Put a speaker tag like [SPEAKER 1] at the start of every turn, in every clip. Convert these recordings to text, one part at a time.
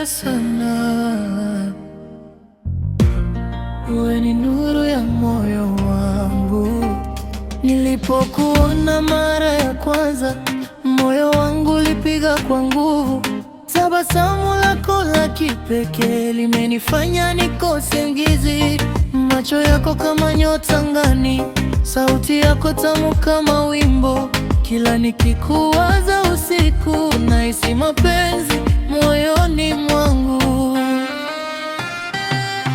[SPEAKER 1] sana. Wewe ni nuru ya moyo wangu. Nilipokuona mara ya kwanza, moyo wangu ulipiga kwa nguvu. Tabasamu lako la kipekee limenifanya nikose usingizi. Macho yako kama nyota angani, sauti yako tamu kama wimbo. Kila nikikuwaza usiku, nahisi mapenzi moyoni mwangu.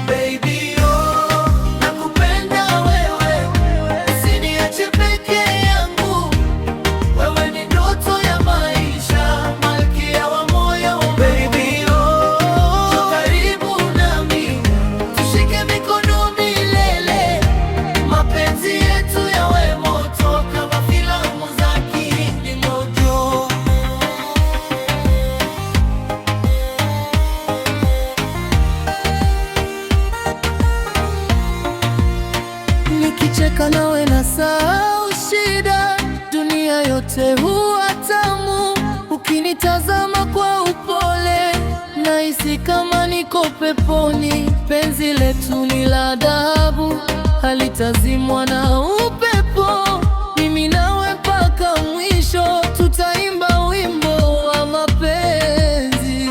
[SPEAKER 1] Baby, oh, nakupenda wewe, usiniache peke yangu. Wewe ni ndoto ya maisha, malkia wa moyo. Baby, oh, karibu nami, tushike mikono milele. Mapenzi yetu yawe moto kama filamu za Kihindi mojo. Nikicheka nawe nasahau shida, dunia yote huwa tamu. Ukinitazama kwa upole, nahisi kama niko peponi. Penzi letu ni la dhahabu, halitazimwa na upepo. Mimi nawe mpaka mwisho, tutaimba wimbo wa mapenzi.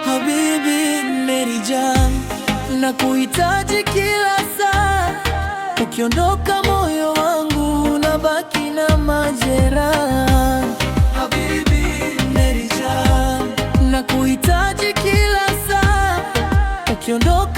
[SPEAKER 1] Habibi, Mary Jaan, nakuhitaji kila saa. Ukiondoka moyo wangu unabaki na majeraha. Habibi, Mary Jaan, nakuhitaji kila saa. Ukiondoka